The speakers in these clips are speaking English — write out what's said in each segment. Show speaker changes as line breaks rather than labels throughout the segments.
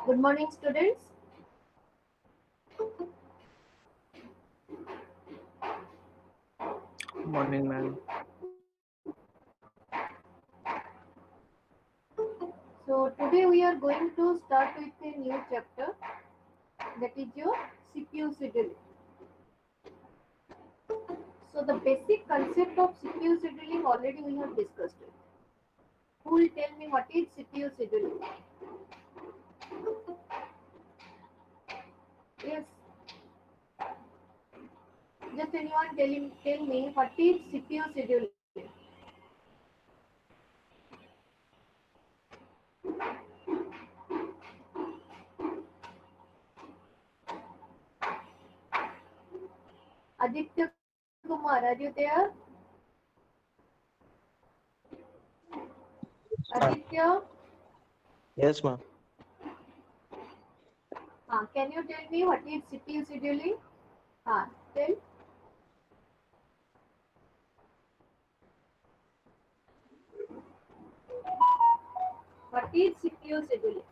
Good morning, students.
Morning, ma'am.
So today we are going to start with a new chapter, that is your CPU scheduling. So the basic concept of CPU scheduling already we have discussed it. Who will tell me what is CPU scheduling? Yes, just anyone tell me what is CPU scheduling? Aditya Kumar, are you there? Aditya,
Yes, ma'am.
can you tell me what is CPU scheduling? Tell. What is CPU scheduling?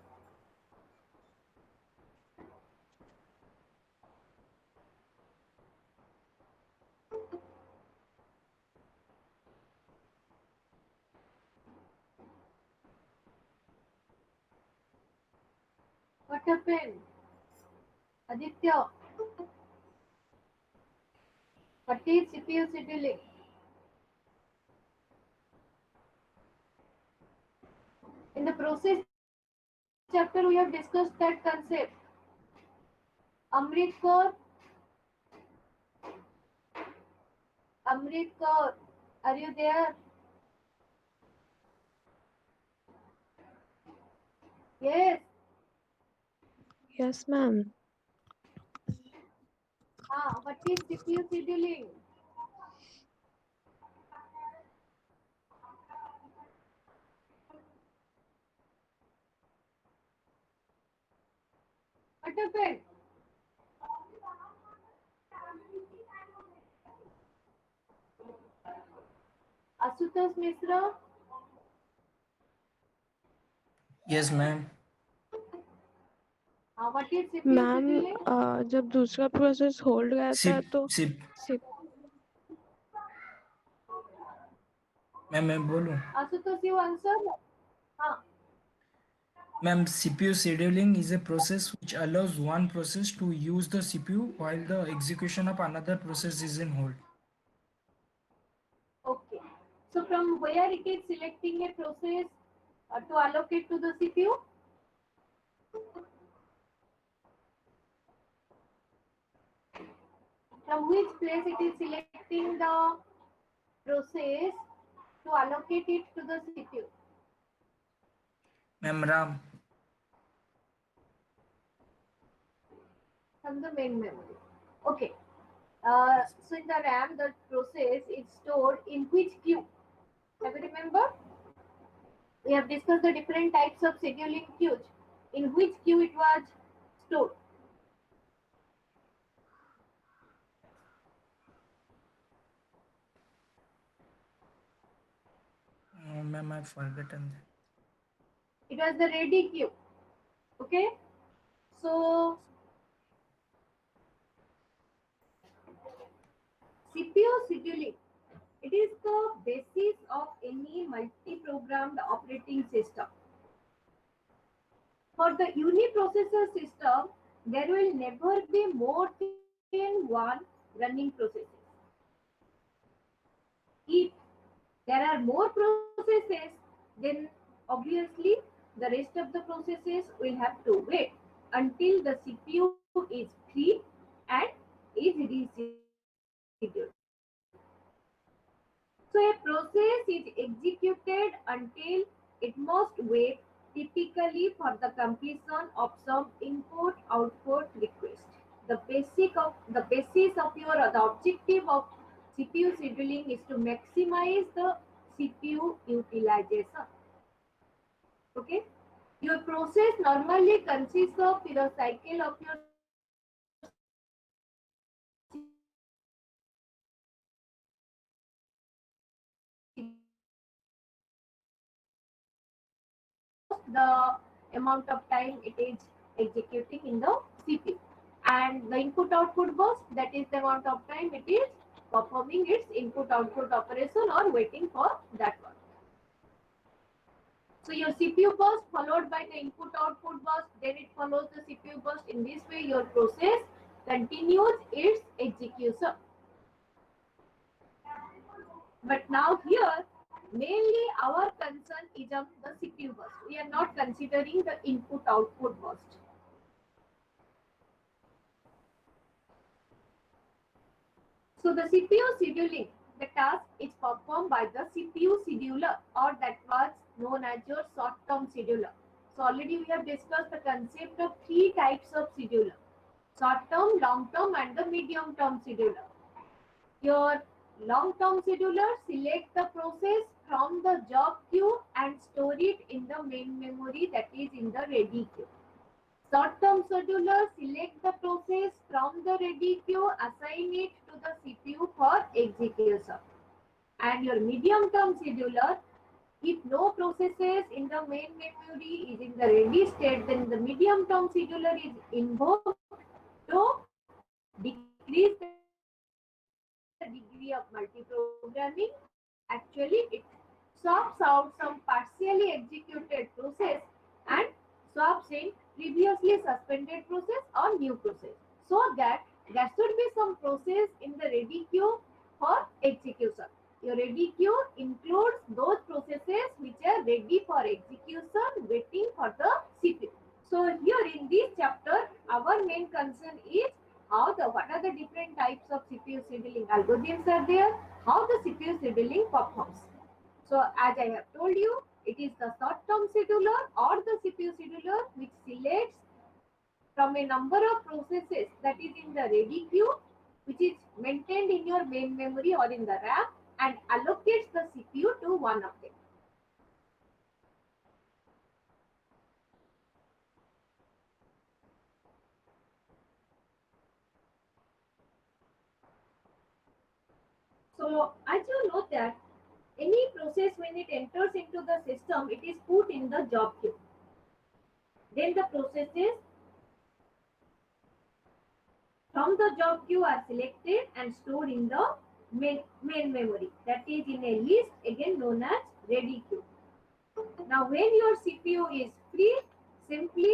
What happened? Aditya, what is CPU scheduling? In the process chapter, we have discussed that concept. Amrit Kaur, Amrit Kaur, are you there? Yes.
Yes, ma'am.
What is CPU scheduling? What happened? Asutosh Mishra,
Yes, ma'am.
what is CPU
ma'am
scheduling?
जब दूसरा process hold रहता है
SIP
तो
SIP
SIP
मैं बोलूं?
Asutosh, you answer. हाँ.
Ma'am, CPU scheduling is a process which allows one process to use the CPU while the execution of another process is in hold.
Okay. So from where it is selecting a process to allocate to the CPU? From which place it is selecting the process to allocate it to the CPU?
Ma'am, RAM.
From the main memory. Okay. So in the RAM, the process is stored in which queue? Have you remember? We have discussed the different types of scheduling queues. In which queue it was stored?
Oh, ma'am, I've forgotten that.
It was the ready queue. Okay. So CPU scheduling. It is the basis of any multi-programmed operating system. For the uniprocessor system, there will never be more than one running processes. If there are more processes, then obviously the rest of the processes will have to wait until the CPU is free and is rescheduled. So a process is executed until it must wait typically for the completion of some input output request. The basis of your the objective of CPU scheduling is to maximize the CPU utilization. Okay. Your process normally consists of the cycle of your CPU the amount of time it is executing in the CPU. And the input output burst, that is the amount of time it is performing its input output operation or waiting for that one. So your CPU burst followed by the input output burst, then it follows the CPU burst. In this way, your process continues its execution. But now here, mainly our concern is on the CPU burst. We are not considering the input output burst. So the CPU scheduling, the task is performed by the CPU scheduler, or that was known as your short-term scheduler. So already we have discussed the concept of three types of scheduler: short-term, long-term and the medium-term scheduler. Your long-term scheduler select the process from the job queue and store it in the main memory, that is in the ready queue. Short-term scheduler select the process from the ready queue, assign it to the CPU for execution. And your medium-term scheduler, if no processes in the main memory is in the ready state, then the medium-term scheduler is invoked to decrease the degree of multi-programming. Actually, it swaps out some partially executed process and swaps in previously suspended process or new process, so that there should be some process in the ready queue for execution. Your ready queue includes those processes which are ready for execution waiting for the CPU. So here in this chapter, our main concern is what are the different types of CPU scheduling algorithms are there, how the CPU scheduling performs. So as I have told you, it is the short-term scheduler or the CPU scheduler which selects from a number of processes that is in the ready queue, which is maintained in your main memory or in the RAM, and allocates the CPU to one of them. So as you know that Any process when it enters into the system, it is put in the job queue. Then the processes from the job queue are selected and stored in the main memory. That is in a list, again known as ready queue. Now when your CPU is free, simply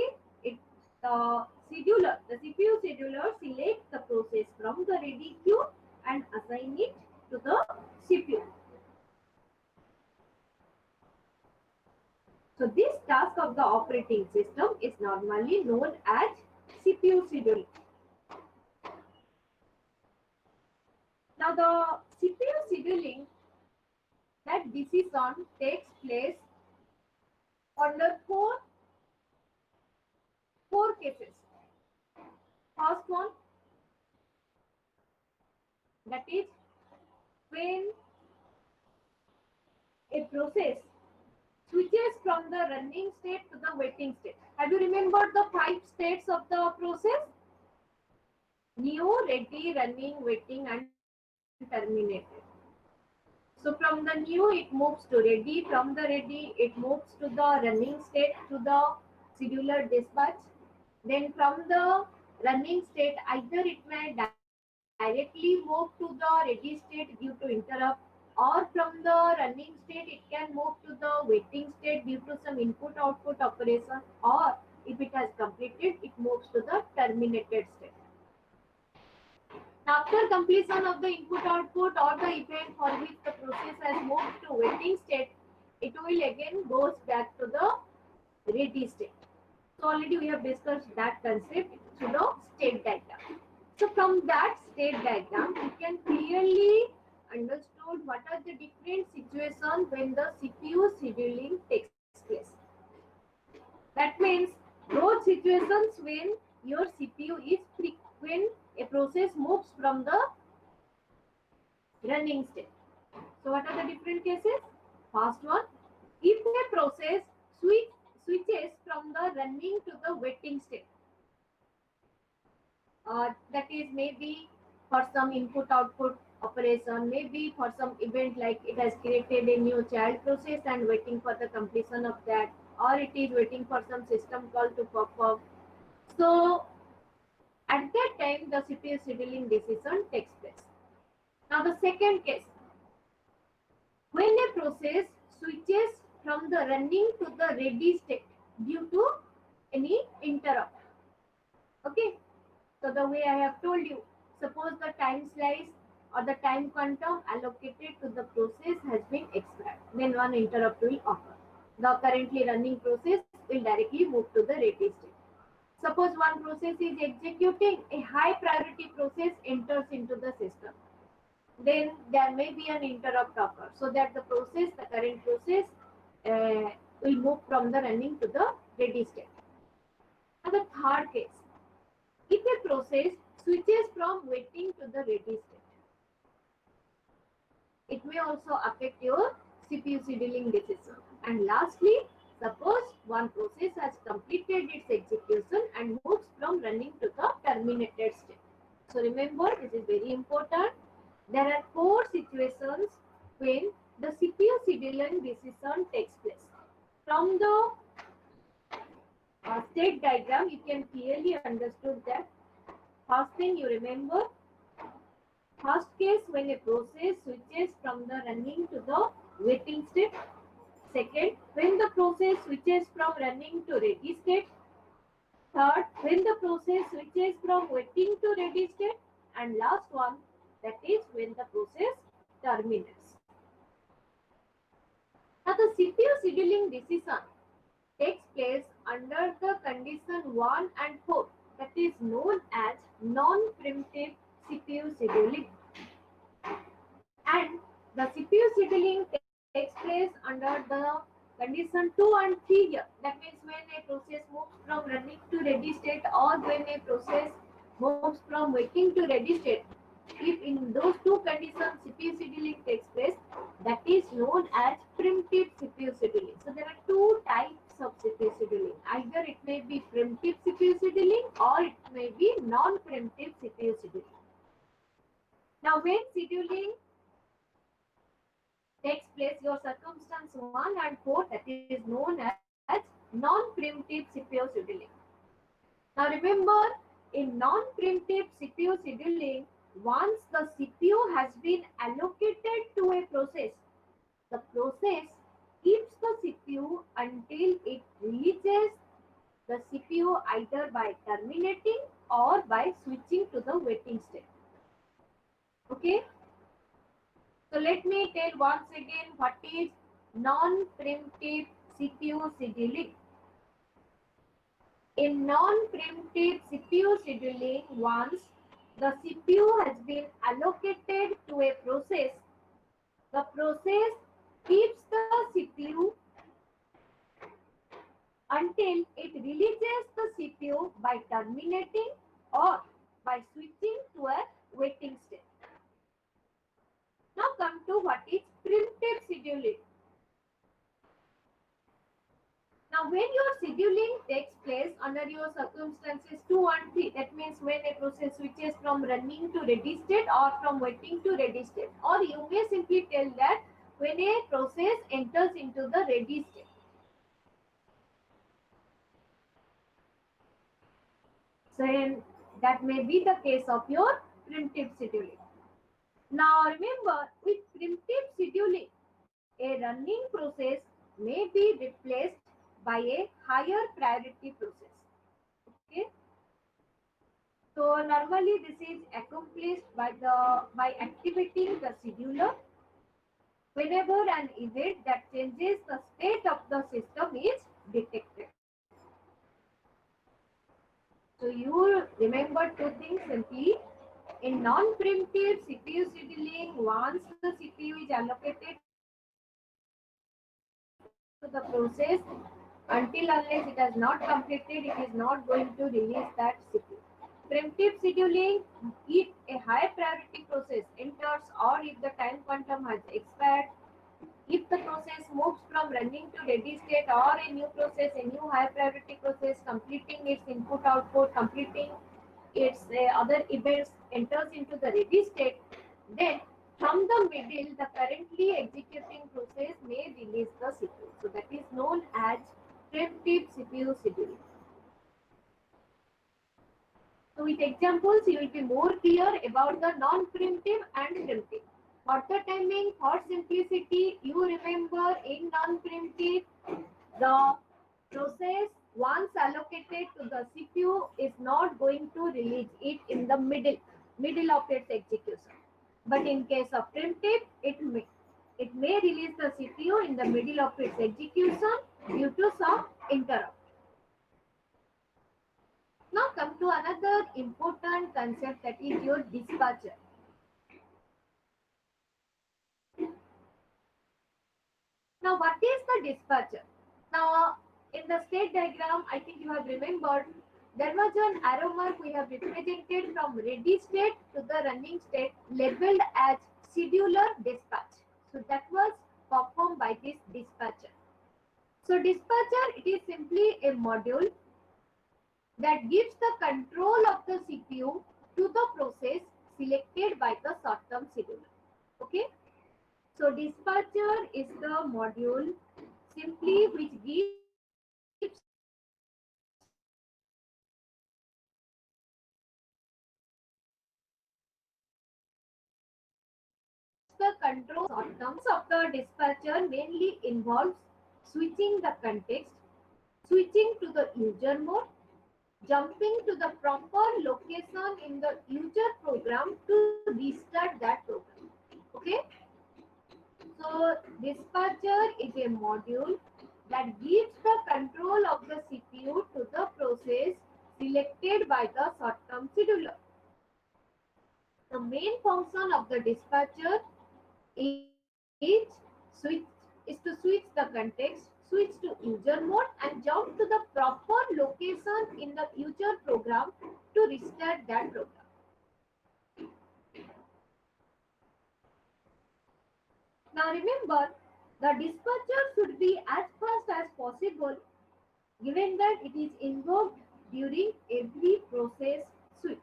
the CPU scheduler selects the process from the ready queue and assign it to the CPU. So this task of the operating system is normally known as CPU scheduling. Now the CPU scheduling, that decision takes place under four cases. First one, that is when a process switches from the running state to the waiting state. Have you remembered the 5 states of the process? New, ready, running, waiting, and terminated. So from the new it moves to ready, from the ready it moves to the running state to the scheduler dispatch. Then from the running state either it may directly move to the ready state due to interrupt, or from the running state it can move to the waiting state due to some input output operation, or if it has completed it moves to the terminated state. After completion of the input output or the event for which the process has moved to waiting state, it will again goes back to the ready state. So already we have discussed that concept through the state diagram. So from that state diagram, you can clearly understood what are the different situations when the CPU scheduling takes place. That means those situations when your CPU is free, when a process moves from the running state. So what are the different cases? First one, if a process switches from the running to the waiting state. That is maybe for some input output operation, maybe for some event like it has created a new child process and waiting for the completion of that, or it is waiting for some system call to pop up. So at that time the CPU scheduling decision takes place. Now the second case, when a process switches from the running to the ready state due to any interrupt. Okay, so the way I have told you, suppose the time slice or the time quantum allocated to the process has been expired, then one interrupt will occur. The currently running process will directly move to the ready state. Suppose one process is executing, a high priority process enters into the system. Then there may be an interrupt occur, so that the current process will move from the running to the ready state. And the third case, if a process switches from waiting to the ready state, it may also affect your CPU scheduling decision. And lastly, suppose one process has completed its execution and moves from running to the terminated state. So remember, this is very important. There are 4 situations when the CPU scheduling decision takes place. From the state diagram, you can clearly understood that. First thing you remember, first case when a process switches from the running to the waiting state. Second, when the process switches from running to ready state. Third, when the process switches from waiting to ready state. And last one, that is when the process terminates. Now the CPU scheduling decision takes place under the condition 1 and 4, that is known as non-preemptive CPU scheduling. And the CPU scheduling takes place under the condition 2 and 3 here. That means when a process moves from running to ready state, or when a process moves from waiting to ready state. If in those 2 conditions CPU scheduling takes place, that is known as preemptive CPU scheduling. So there are 2 types of CPU scheduling. Either it may be preemptive CPU scheduling or it may be non-preemptive CPU scheduling. Now when scheduling takes place your circumstance 1 and 4, that is known as non-preemptive CPU scheduling. Now remember, in non-preemptive CPU scheduling, once the CPU has been allocated to a process, the process keeps the CPU until it releases the CPU either by terminating or by switching to the waiting state. Okay? So let me tell once again what is non-preemptive CPU scheduling. In non-preemptive CPU scheduling, once the CPU has been allocated to a process, the process keeps the CPU until it releases the CPU by terminating or by switching to a waiting state. Now come to what is preemptive scheduling. Now when your scheduling takes place under your circumstances 2 and 3, that means when a process switches from running to ready state or from waiting to ready state, or you may simply tell that when a process enters into the ready state. So that may be the case of your preemptive scheduling. Now remember, with preemptive scheduling, a running process may be replaced by a higher priority process. Okay. So normally this is accomplished by activating the scheduler whenever an event that changes the state of the system is detected. So you remember two things simply. In non-preemptive CPU scheduling, once the CPU is allocated to the process, until unless it has not completed, it is not going to release that CPU. Preemptive scheduling, if a high priority process enters or if the time quantum has expired, if the process moves from running to ready state or a new process, a new high priority process completing its input output, completing its other events enters into the ready state, then from the middle, the currently executing process may release the CPU. So that is known as preemptive CPU scheduling. So with examples, you will be more clear about the non-preemptive and preemptive. For the timing, for simplicity, you remember in non-preemptive, the process once allocated to the CPU is not going to release it in the middle of its execution. But in case of preemptive, it may release the CPU in the middle of its execution due to some interrupt. Now come to another important concept, that is your dispatcher. Now what is the dispatcher? Now in the state diagram, I think you have remembered, there was an arrow mark we have represented from ready state to the running state labeled as scheduler dispatch. So that was performed by this dispatcher. So dispatcher, it is simply a module that gives the control of the CPU to the process selected by the short-term scheduler. Okay. So dispatcher is the module simply which gives the control of the dispatcher mainly involves switching the context, switching to the user mode, jumping to the proper location in the user program to restart that program. Okay. So dispatcher is a module that gives the control of the CPU to the process selected by the short-term scheduler. The main function of the dispatcher is to switch the context, switch to user mode and jump to the proper location in the user program to restart that program. Now remember, the dispatcher should be as fast as possible given that it is invoked during every process switch.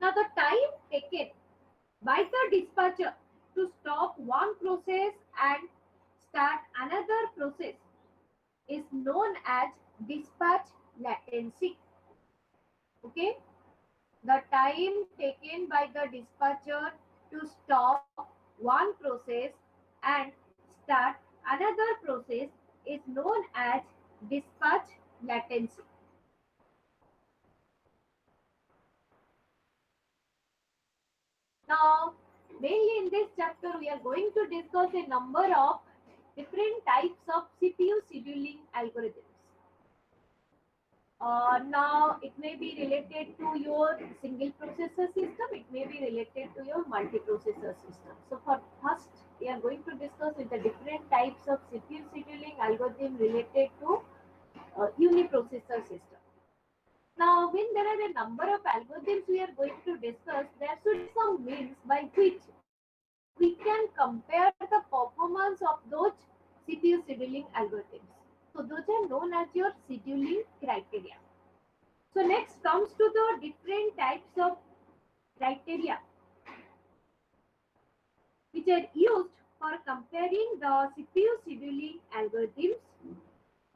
Now the time taken by the dispatcher to stop one process and start another process is known as dispatch latency. Okay, the time taken by the dispatcher to stop one process and start another process is known as dispatch latency. Now, mainly in this chapter, we are going to discuss a number of different types of CPU scheduling algorithms. Now, it may be related to your single processor system, it may be related to your multiprocessor system. So, for first, we are going to discuss with the different types of CPU scheduling algorithm related to uniprocessor system. Now, when there are a number of algorithms we are going to discuss, there should be some means by which we can compare the performance of those CPU scheduling algorithms. So, those are known as your scheduling criteria. So, next comes to the different types of criteria which are used for comparing the CPU scheduling algorithms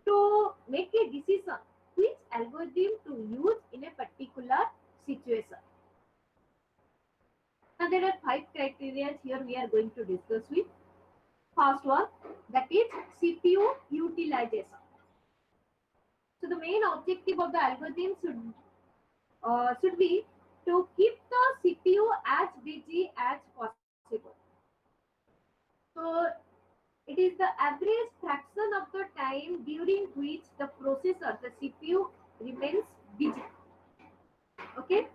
to make a decision which algorithm to use in a particular situation. Now there are 5 criteria here we are going to discuss with. First one, that is CPU utilization. So the main objective of the algorithm should be to keep the CPU as busy as possible. So it is the average fraction of the time during which the processor, the CPU, remains busy. Okay.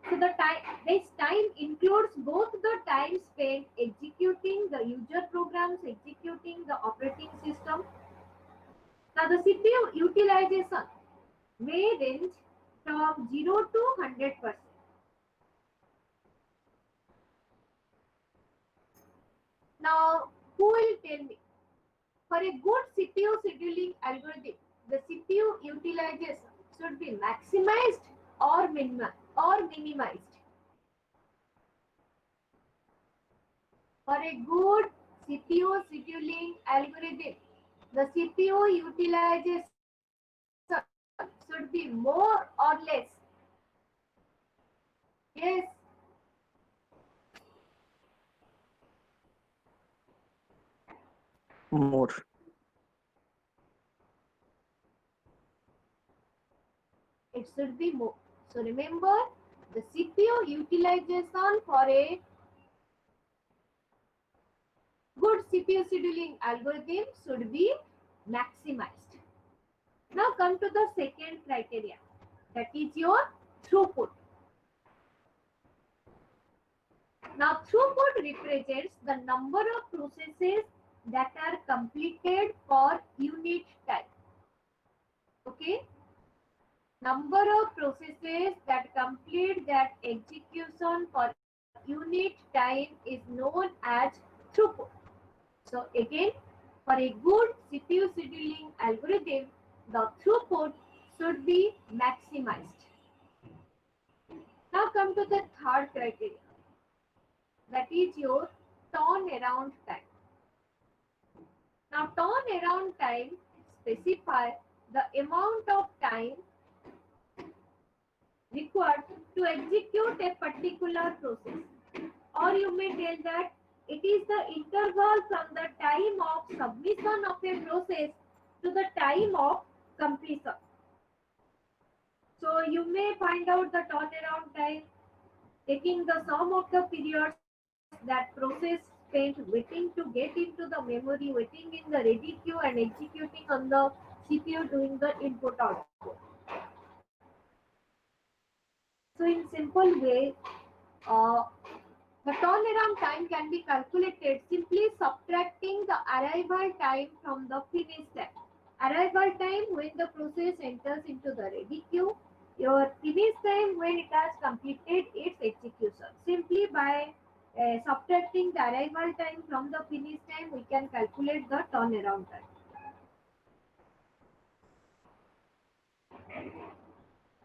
So this time includes both the time spent executing the user programs, executing the operating system. Now the CPU utilization may range from 0 to 100%. Now, who will tell me? For a good CPU scheduling algorithm, the CPU utilization should be maximized or minimized. For a good CPU scheduling algorithm, the CPU utilization should be more or less. Yes.
More.
It should be more. So remember, the CPU utilization for a good CPU scheduling algorithm should be maximized. Now come to the second criteria, that is your throughput. Now throughput represents the number of processes that are completed per unit time. Okay? Number of processes that complete that execution per unit time is known as throughput. So again, for a good CPU scheduling algorithm, the throughput should be maximized. Now come to the third criteria, that is your turnaround time. Now turnaround time specifies the amount of time required to execute a particular process, or you may tell that it is the interval from the time of submission of a process to the time of completion. So you may find out the turnaround time taking the sum of the periods that process spent waiting to get into the memory, waiting in the ready queue and executing on the CPU doing the input output. So in simple way, the turnaround time can be calculated simply subtracting the arrival time from the finish time. Arrival time when the process enters into the ready queue, your finish time when it has completed its execution. Simply by subtracting the arrival time from the finish time, we can calculate the turnaround time.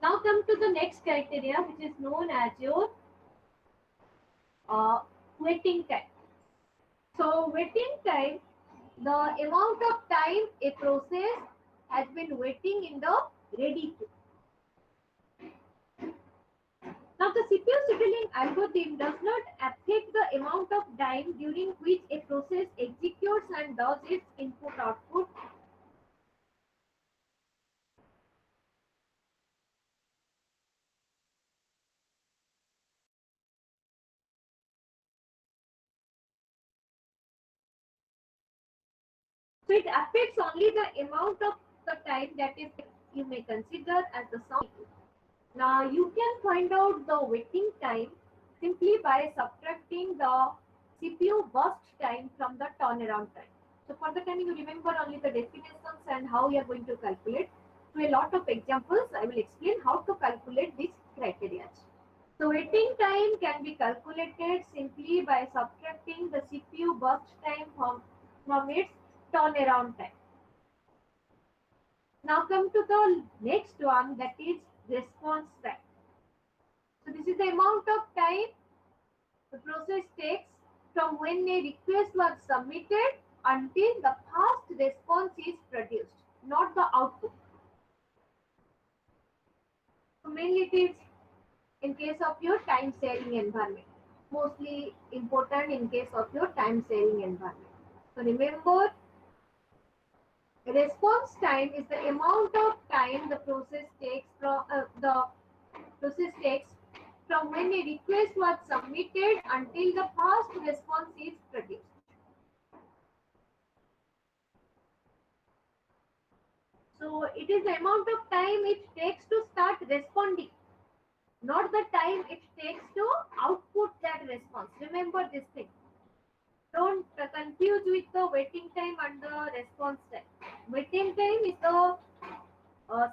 Now come to the next criteria, which is known as your waiting time. So waiting time, the amount of time a process has been waiting in the ready queue. Now the CPU scheduling algorithm does not affect the amount of time during which a process executes and does its input output. So it affects only the amount of the time that is you may consider as the sound. Now you can find out the waiting time simply by subtracting the CPU burst time from the turnaround time. So for the time you remember only the definitions and how you are going to calculate. Through a lot of examples, I will explain how to calculate these criteria. So waiting time can be calculated simply by subtracting the CPU burst time from its turnaround time. Now come to the next one, that is response time. So this is the amount of time the process takes from when a request was submitted until the first response is produced, not the output. So mainly it is in case of your time sharing environment. Mostly important in case of your time sharing environment. So remember, response time is the amount of time the process takes from when a request was submitted until the first response is produced. So it is the amount of time it takes to start responding, not the time it takes to output that response. Remember this thing. Don't confuse with the waiting time and the response time. Waiting time is the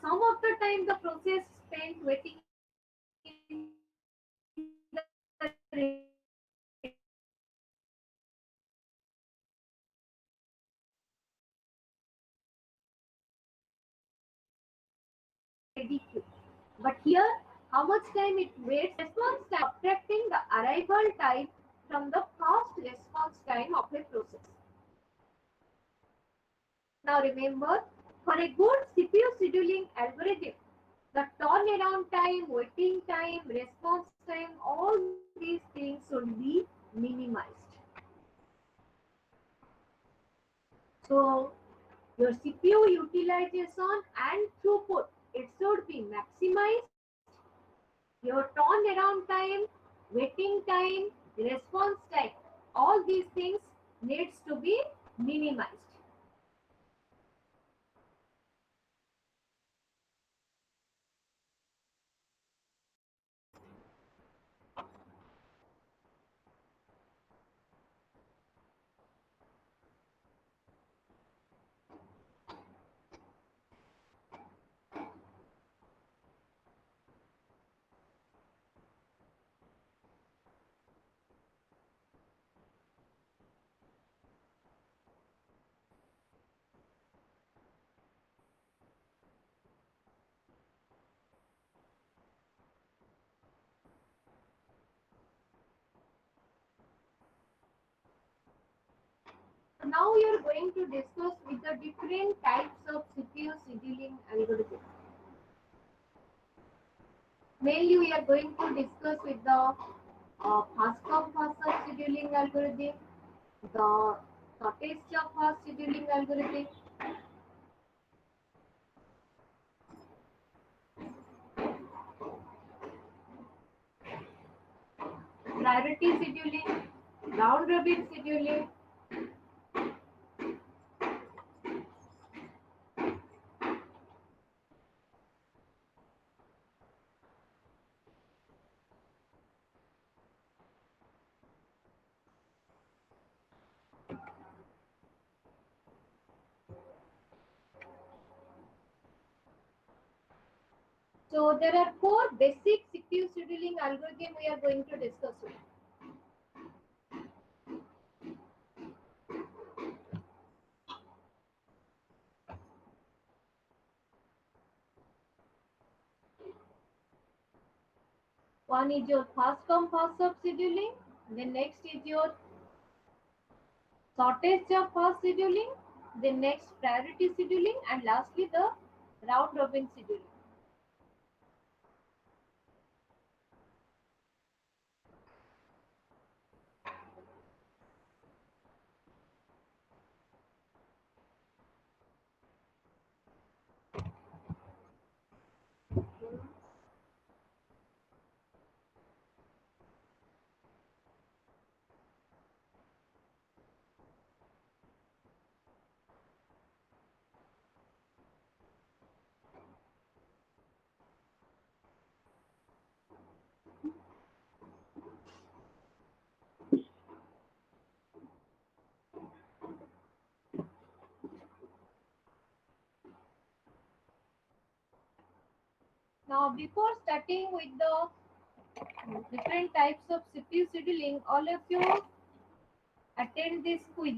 some of the time the process spent waiting in the ready queue. But here, how much time it waits? Response time, subtracting the arrival time from the first response time of a process. Now remember, for a good CPU scheduling algorithm, the turnaround time, waiting time, response time, all these things should be minimized. So your CPU utilization and throughput, it should be maximized. Your turnaround time, waiting time, response time, all these things needs to be minimized. Now we are going to discuss with the different types of CPU scheduling algorithm. Mainly we are going to discuss with the fast come fast serve scheduling algorithm, the shortest job fast scheduling algorithm, priority scheduling, round robin scheduling. So there are four basic CPU scheduling algorithm we are going to discuss with. One is your fast come fast serve scheduling, Then next is your shortest job fast scheduling, then next priority scheduling, and lastly the round robin scheduling. Now before starting with the different types of CPU scheduling, all of you attend this quiz.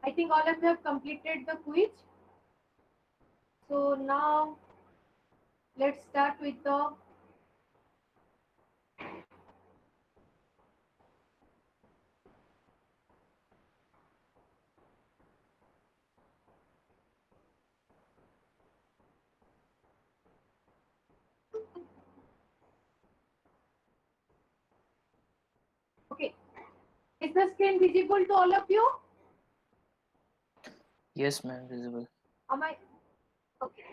I think all of you have completed the quiz. So now let's start with the okay. Is the screen visible to all of you?
Yes, ma'am. Visible.
Am I okay?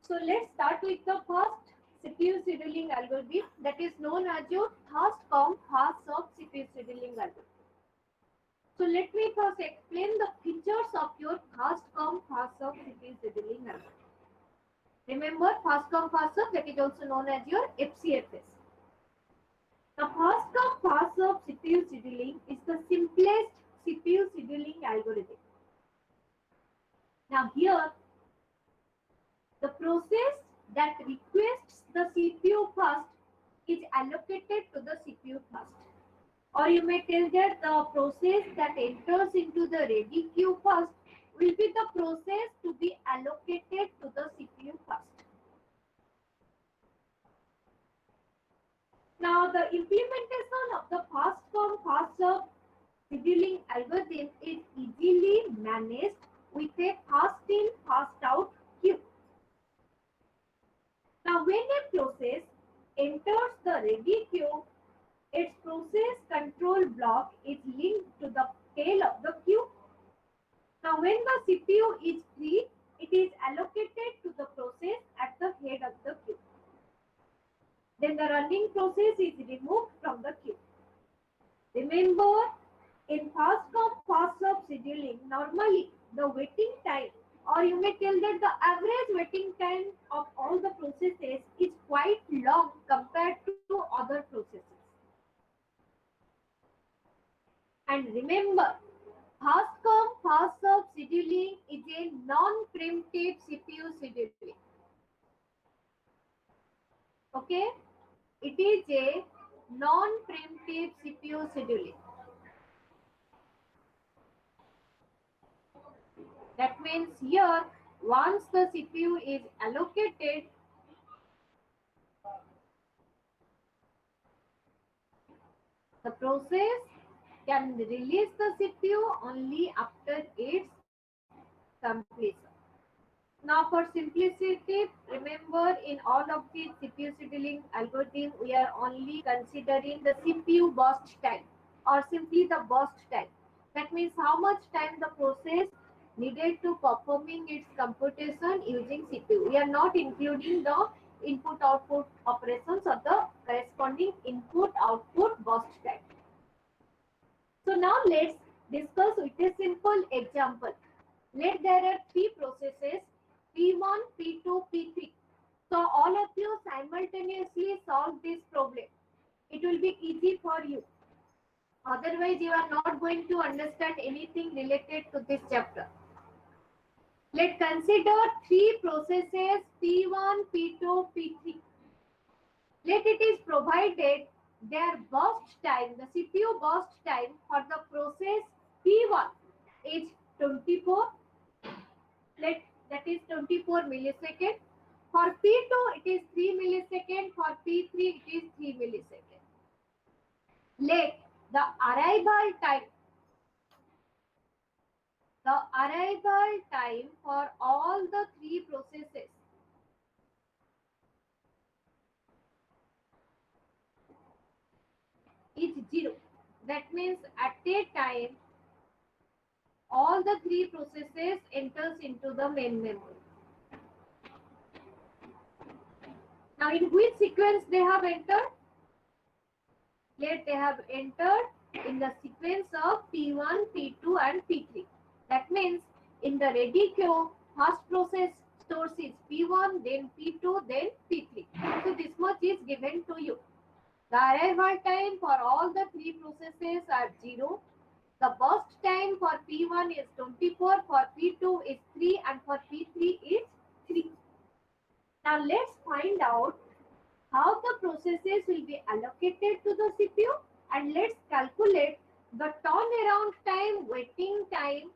So let's start with the first CPU scheduling algorithm that is known as your fast come fast serve CPU scheduling algorithm. So let me first explain the features of your fast come fast serve CPU scheduling algorithm. Remember fast come fast serve, that is also known as your FCFS. The fast come fast serve CPU scheduling is the simplest CPU scheduling algorithm. Now here the process that requests the CPU first is allocated to the CPU first. Or you may tell that the process that enters into the ready queue first will be the process to be allocated to the CPU first. Now the implementation of the fast come fast serve scheduling algorithm is easily managed with a fast in fast out queue. Now when a process enters the ready queue, its process control block is linked to the tail of the queue. Now when the CPU is free, it is allocated to the process at the head of the queue. Then the running process is removed from the queue. Remember, in fast come fast serve scheduling, normally the waiting time, or you may tell that the average waiting time of all the processes is quite long compared to other processes. And remember, fast come fast serve scheduling is a non-preemptive CPU scheduling. Okay, it is a non-preemptive CPU scheduling. That means here, once the CPU is allocated, the process can release the CPU only after its completion. Now for simplicity, remember in all of these CPU scheduling algorithm, we are only considering the CPU burst time or simply the burst time. That means how much time the process needed to performing its computation using CPU. We are not including the input output operations or the corresponding input output burst time. So now let's discuss with a simple example. Let there are three processes P1, P2, P3. So all of you simultaneously solve this problem. It will be easy for you. Otherwise, you are not going to understand anything related to this chapter. Let's consider three processes P1, P2, P3. Let it is provided their burst time, the CPU burst time for the process P1 is 24. That is 24 millisecond. For P2 it is 3 millisecond. For P3 it is 3 millisecond. Let the arrival time for all the three processes is 0. That means at a time all the three processes enters into the main memory. Now in which sequence they have entered? Let they have entered in the sequence of P1, P2 and P3. That means in the ready queue, first process stores is P1, then P2, then P3. So this much is given to you. The arrival time for all the three processes are 0. The burst time for P1 is 24, for P2 is 3 and for P3 is 3. Now let's find out how the processes will be allocated to the CPU and let's calculate the turnaround time, waiting time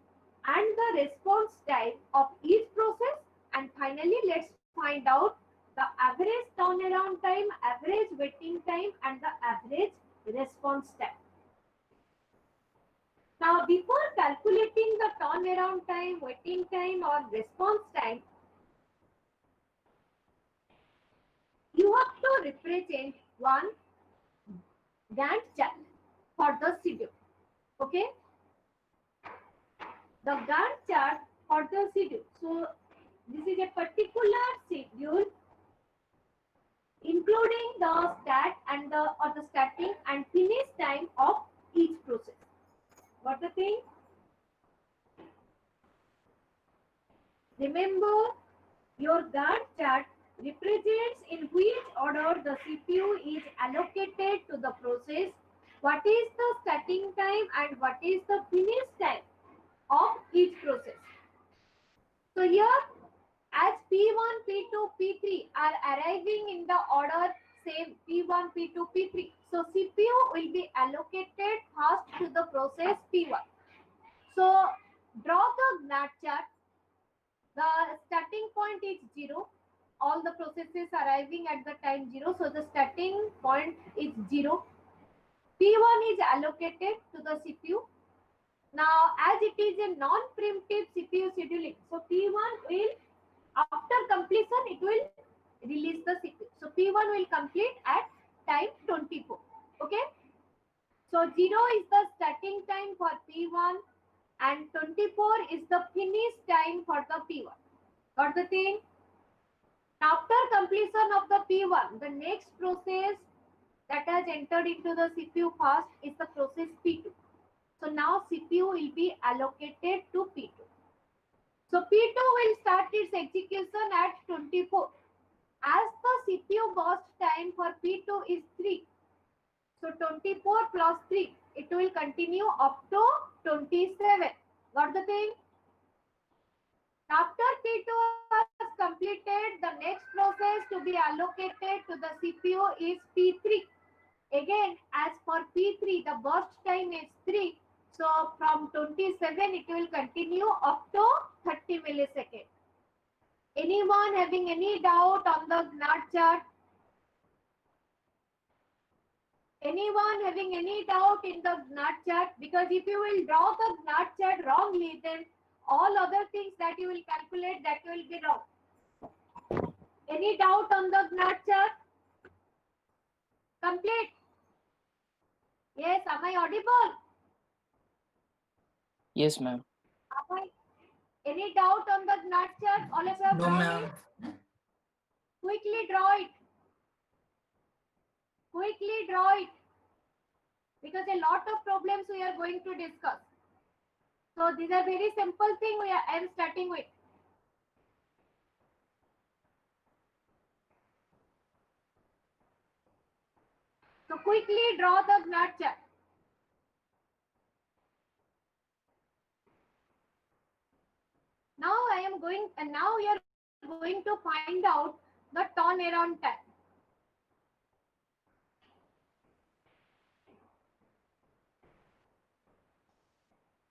and the response time of each process. And finally, let's find out the average turnaround time, average waiting time, and the average response time. Now, before calculating the turnaround time, waiting time, or response time, you have to represent one Gantt chart for the schedule. Okay? The Gantt chart for the schedule. So, this is a particular schedule including the start and the starting and finish time of each process. Got the thing? Remember, your Gantt chart represents in which order the CPU is allocated to the process, what is the starting time and what is the finish time of each process. So here, as P1, P2, P3 are arriving in the order same P1, P2, P3. So CPU will be allocated first to the process P1. So draw the Gantt chart. The starting point is 0. All the processes arriving at the time 0. So the starting point is 0. P1 is allocated to the CPU. Now, as it is a non-preemptive CPU scheduling, so P1 will, after completion, it will release the CPU. So P1 will complete at time 24. Okay. So 0 is the starting time for P1 and 24 is the finish time for the P1. Got the thing? After completion of the P1, the next process that has entered into the CPU first is the process P2. So now CPU will be allocated to P2. So P2 will start its execution at 24. As the CPU burst time for P2 is 3. So 24 plus 3, it will continue up to 27. Got the thing? After P2 has completed, the next process to be allocated to the CPU is P3. Again, as for P3, the burst time is 3. So from 27, it will continue up to 30 milliseconds. Anyone having any doubt on the Gantt chart? Anyone having any doubt in the Gantt chart? Because if you will draw the Gantt chart wrongly, then all other things that you will calculate, that will be wrong. Any doubt on the Gantt chart? Complete? Yes, am I audible?
Yes, ma'am.
Any doubt on the Gantt chart? All of you have
No,
drawn
ma'am.
it? Quickly draw it. Quickly draw it. Because a lot of problems we are going to discuss. So these are very simple things I am starting with. So quickly draw the Gantt chart. Now I am going, and now we are going to find out the turnaround time.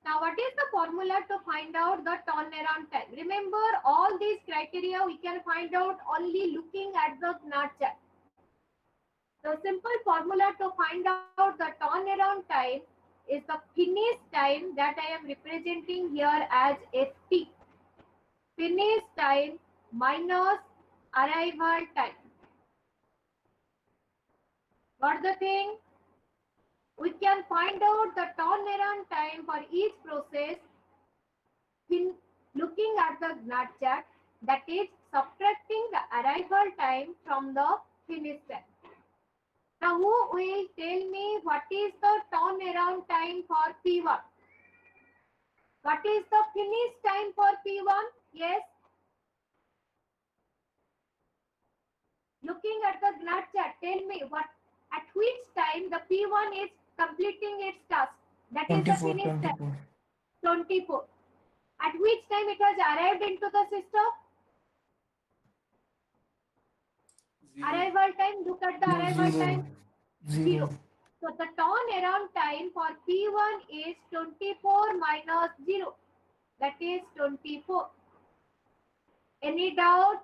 Now, what is the formula to find out the turnaround time? Remember, all these criteria we can find out only looking at the Gantt chart. The simple formula to find out the turnaround time is the finish time that I am representing here as FT. Finish time minus arrival time. Got the thing? We can find out the turnaround time for each process in looking at the Gantt chart, that is subtracting the arrival time from the finish time. Now, who will tell me what is the turnaround time for P1? What is the finish time for P1? Yes. Looking at the Gantt chart, tell me at which time the P1 is completing its task. That is the
24,
finish time.
24.
24. At which time it has arrived into the system? Arrival time, look at the arrival time. 0. So the turnaround time for P1 is 24 minus 0. that is 24. Any doubt?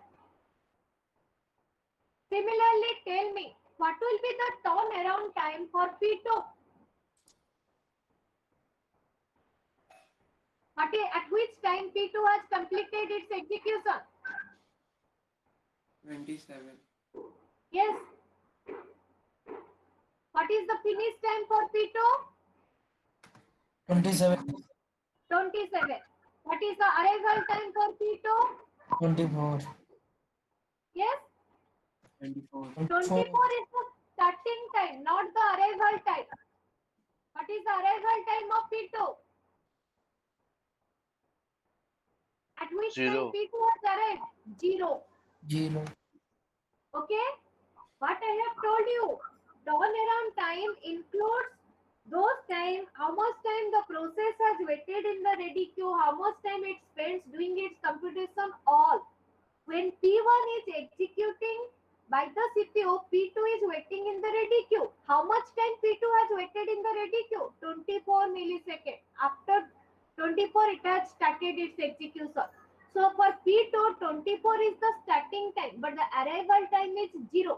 Similarly, tell me, what will be the turnaround time for P2? At which time P2 has completed its execution?
27.
Yes. What is the finish time for P2?
27,
27. What is the arrival time for P2?
24,
Yes.
24.
24 is the starting time, not the arrival time. What is the arrival time of P2? At which time
0.
P2 has arrived? 0.
0.
Okay? What I have told you, turnaround time includes those time, how much time the process has waited in the ready queue, how much time it spends doing its computation, all. When P1 is executing by the CPU, P2 is waiting in the ready queue. How much time P2 has waited in the ready queue? 24 milliseconds. After 24, it has started its execution. So for P2, 24 is the starting time, but the arrival time is 0.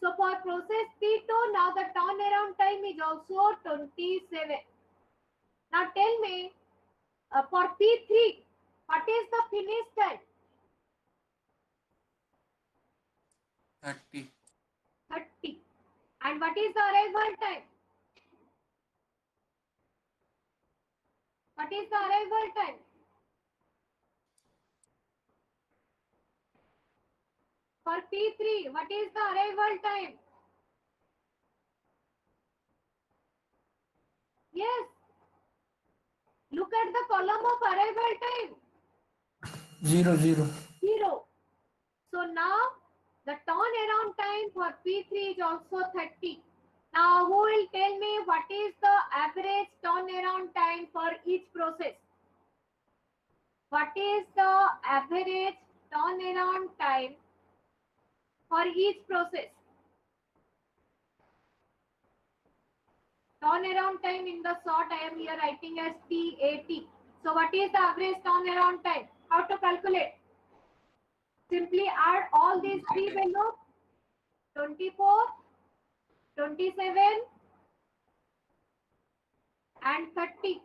So for process P2, now the turnaround time is also 27. Now tell me, for P3, what is the finish time?
30.
30. And what is the arrival time? What is the arrival time? For P3, what is the arrival time? Yes. Look at the column of arrival time.
0, 0.
0. So now the turnaround time for P3 is also 30. Now who will tell me what is the average turnaround time for each process? What is the average turnaround time for each process? Turnaround time in the short I am here writing as TAT. So what is the average turnaround time? How to calculate? Simply add all these three values, 24, 27 and 30.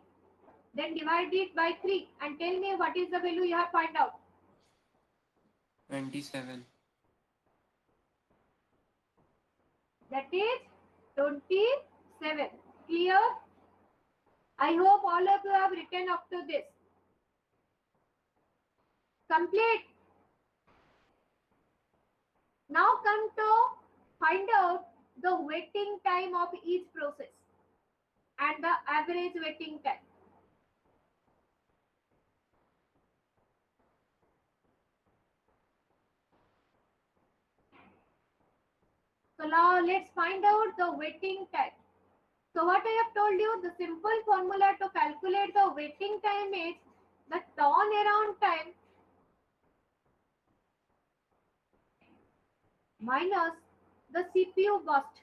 Then divide it by 3 and tell me what is the value you have find out.
27.
That is 27. Clear? I hope all of you have written up to this. Complete. Now come to find out the waiting time of each process and the average waiting time. So now let's find out the waiting time. So what I have told you, the simple formula to calculate the waiting time is the turnaround time minus the CPU burst.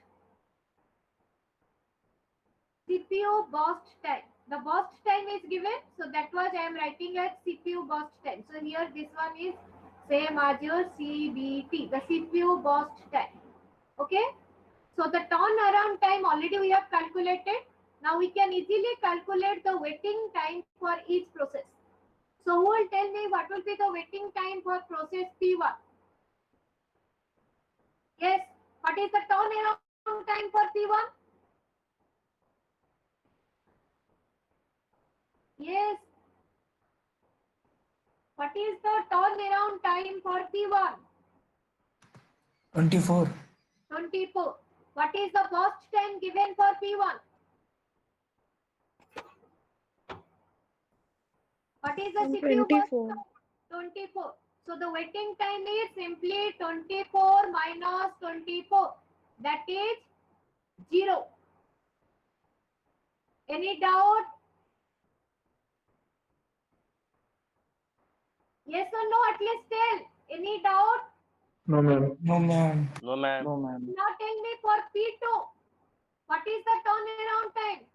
CPU burst time. The burst time is given, so that was I am writing as CPU burst time. So here this one is same as your CBT, the CPU burst time. Okay. So the turnaround time already we have calculated. Now we can easily calculate the waiting time for each process. So who will tell me what will be the waiting time for process P1? Yes. What is the turnaround time for P1? Yes. What is the turnaround time for P1?
24,
24. What is the burst time given for P1? What is the CPU burst
24.
time? 24. So the waiting time is simply 24 minus 24. That is 0. Any doubt? Yes or no? At least tell. Any doubt?
No, ma'am.
no ma'am,
No, ma'am.
No, ma'am.
Now tell me for P2. What is the turnaround time?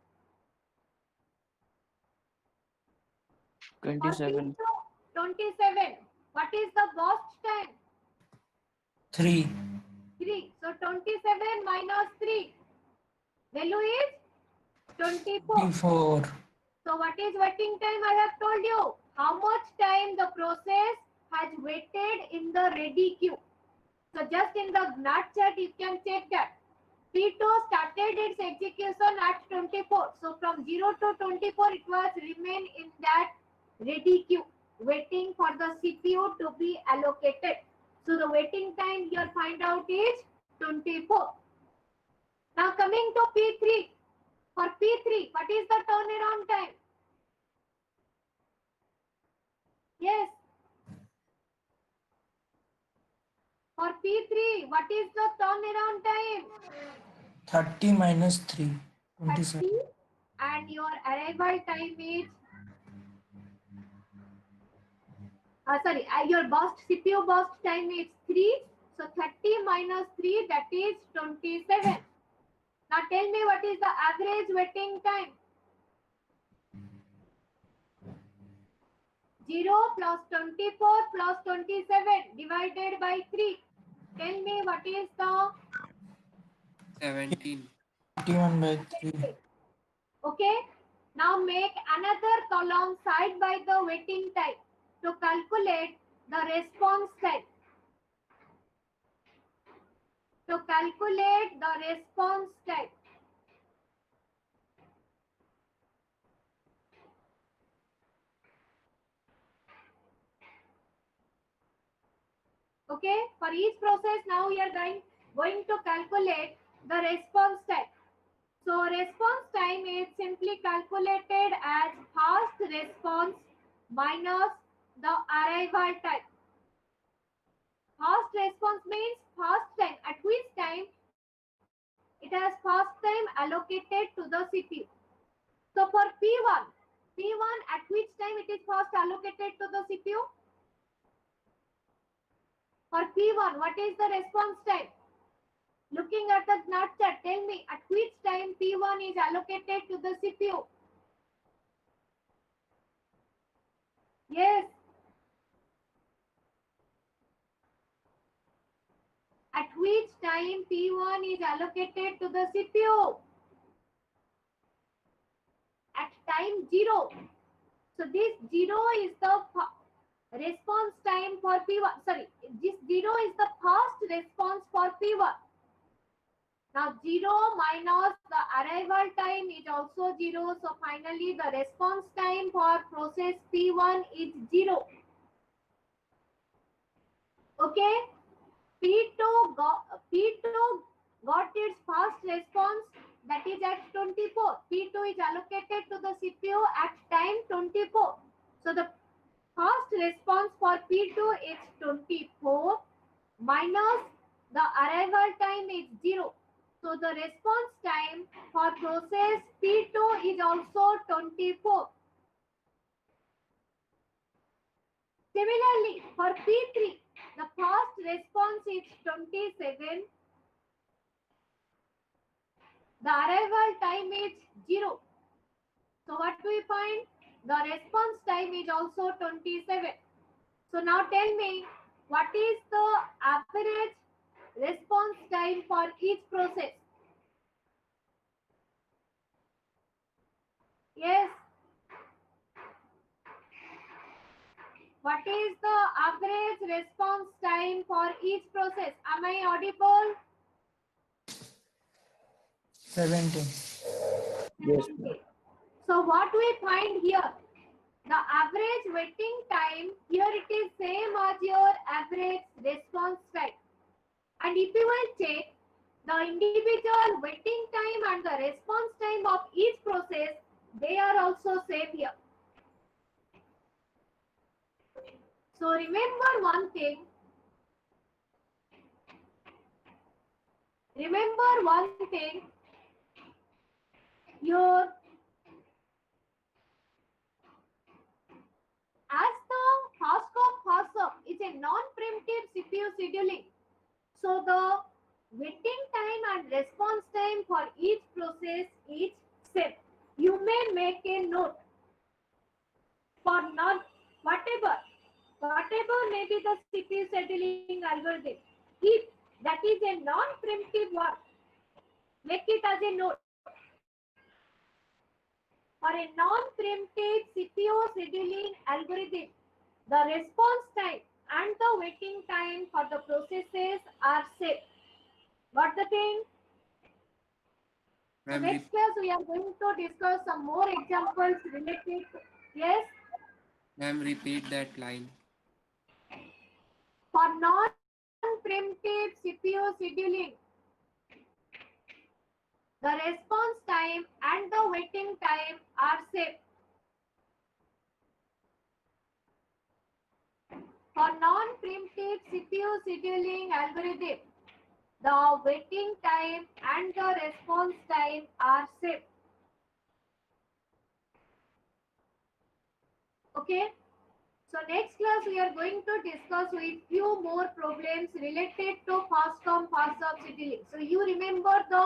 27.
27. What is the burst time?
3.
3. So 27 minus 3. Value is 24.
4.
So what is waiting time? I have told you. How much time the process has waited in the ready queue. So just in the NAT chat you can check that. P2 started its execution at 24. So from 0 to 24 it was remain in that ready queue waiting for the CPU to be allocated. So the waiting time here find out is 24. Now coming to P3. For P3, what is the turnaround time? Yes. For P3, what is the turnaround time?
30 minus 3.
30,
27.
and your arrival time is your burst CPU burst time is 3. So 30 minus 3, that is 27. Now tell me what is the average waiting time? 0 plus 24 plus 27 divided by 3. Tell me what is the
17.
51 by 3.
okay. Now make another column side by the waiting time to calculate the response time. To calculate the response time. Okay, for each process now we are going to calculate the response time. So response time is simply calculated as fast response minus the arrival time. Fast response means fast time, at which time it has fast time allocated to the CPU. So for P1 at which time it is fast allocated to the CPU? For P1, what is the response time? Looking at the NAT chat, tell me at which time P1 is allocated to the CPU? Yes. At which time P1 is allocated to the CPU? At time 0. So this 0 is the response time for P1. Sorry, this 0 is the fast response for P1. Now 0 minus the arrival time is also 0. So finally the response time for process P1 is 0. Okay. P2 got its fast response, that is at 24. P2 is allocated to the CPU at time 24. So the fast response for P2 is 24 minus the arrival time is 0. So the response time for process P2 is also 24. Similarly, for P3, the fast response is 27. The arrival time is 0. So what do we find? The response time is also 27. So now tell me, what is the average response time for each process? Yes. What is the average response time for each process? Am I audible?
17.
Yes,
Okay. So what we find here? The average waiting time, here it is same as your average response time. And if you will check, the individual waiting time and the response time of each process, they are also same here. So remember one thing. Your as the FAST is a non-preemptive CPU scheduling. So the waiting time and response time for each process is same. You may make a note. for non whatever may be the CPU scheduling algorithm. If that is a non-preemptive work, make it as a note. For a non-preemptive CPU scheduling algorithm, the response time and the waiting time for the processes are set. Got the thing? So
Ma'am,
next class we are going to discuss some more examples related to, yes,
ma'am, repeat that line.
for non-preemptive CPU scheduling, the response time and the waiting time are set. For non-preemptive CPU scheduling algorithm, the waiting time and the response time are set. Okay. So next class we are going to discuss with few more problems related to fast come fast serve scheduling. So you remember the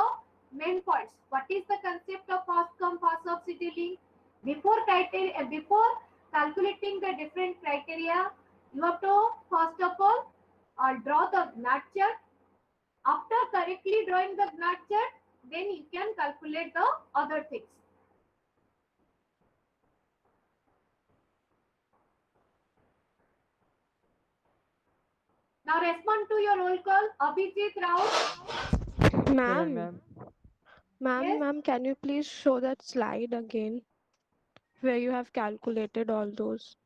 main points. What is the concept of fast come fast serve scheduling? Before calculating the different criteria, you have to first of all draw the Gantt chart. After correctly drawing the Gantt chart, then you can calculate the other things. Now respond to your roll call. Abhijit Rao.
Ma'am,
Yes.
ma'am, can you please show that slide again where you have calculated all those?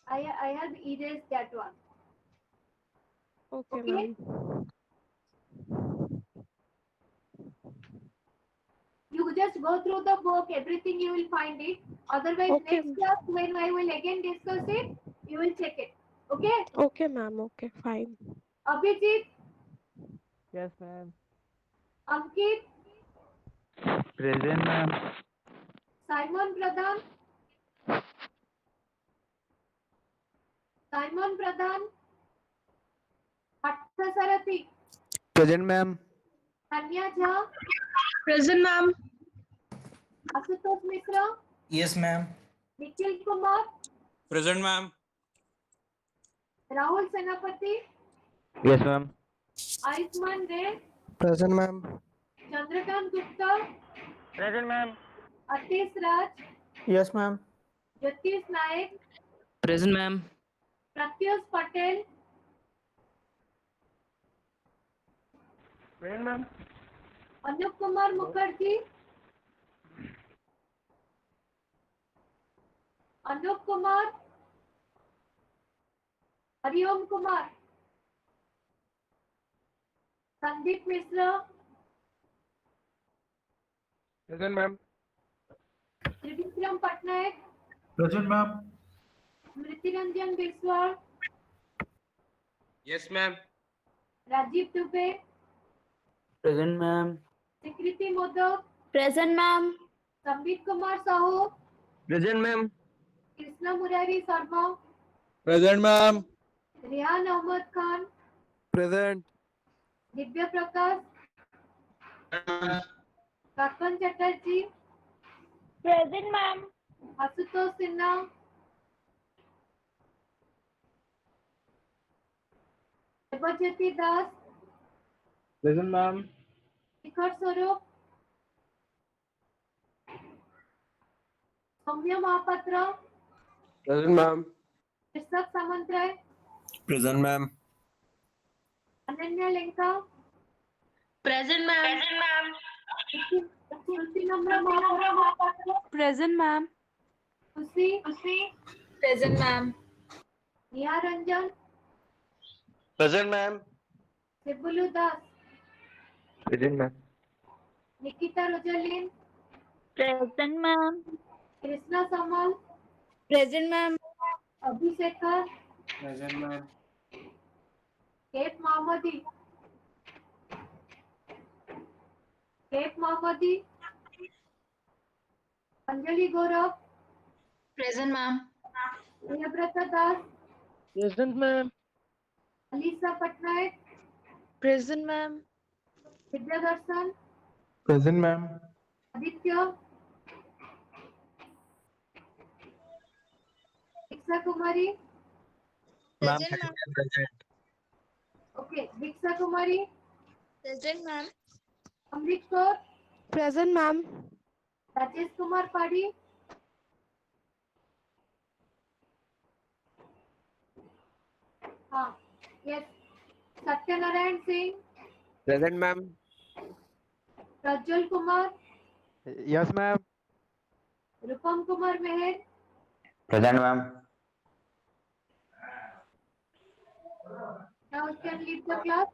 I have erased that one.
Okay,
Okay.
ma'am.
You just go through the book, everything you will find it. Otherwise,
Okay,
next class when I will again discuss it, you will check it. Okay.
okay, ma'am. Okay, fine.
Abhijit,
Yes, ma'am.
Ankit,
Present, ma'am.
Simon Pradhan, Partha
Present, ma'am.
Tanya Jha,
Present, ma'am.
Asutosh Mishra,
Yes, ma'am.
Nikhil Kumar,
Present, ma'am.
Rahul Senapati,
Yes, ma'am.
Ayushman Ray,
Present, ma'am.
Chandrakant Gupta,
Present, ma'am.
Atish Raj,
Yes, ma'am.
Jyotish Naik,
Present, ma'am.
Pratyush Patel,
Present, ma'am.
Anup Kumar Mukherjee, Anup Kumar, Hariom Kumar, Sandeep Mishra,
Present, ma'am.
Trivikram Patnaik,
Present, ma'am.
Smriti Ranjan Biswal,
Yes, ma'am.
Rajiv Dubey,
Present, ma'am.
Sikriti Modak,
Present, ma'am.
Sambit Kumar Sahu,
Present, ma'am.
Krishna Murari Sharma,
Present, ma'am.
Rehan Ahmad Khan,
Present.
Divya Prakash, Kakan Chatterjee,
Present, ma'am.
Asutosh Sinha, Debajyoti Das,
Present, ma'am.
Shikhar Swarup, Soumya Mahapatra,
Present, ma'am.
Krishak Samantray,
Present, ma'am.
Ananya Lenka,
Present, ma'am.
Shruti Namra Mahapatra,
Present, ma'am.
Khushi,
Present, ma'am.
Neha Ranjan,
Present, ma'am.
Sibulu Das,
Present, ma'am.
Nikita Rojalin,
Present, ma'am.
Krishna Samal,
Present, ma'am.
Abhishekar,
Present, ma'am.
Kef Mahmudi, Anjali Gaurav,
Present, ma'am.
Priyabrata Das,
Present, ma'am.
Alisa Patnaik,
Present, ma'am.
Vidya Darshan,
Present, ma'am.
Aditya, Diksha Kumari.
Ma'am,
Present, ma'am.
present.
Okay, Diksha Kumari.
Present, ma'am.
Amrit Kaur.
Present, ma'am.
Rajesh Kumar Padi. हाँ, yes. Satyanarayan Singh.
Present, ma'am.
Prajwal Kumar.
Yes, ma'am.
Rupam Kumar Meher.
Present, ma'am.
Now you can lead the class.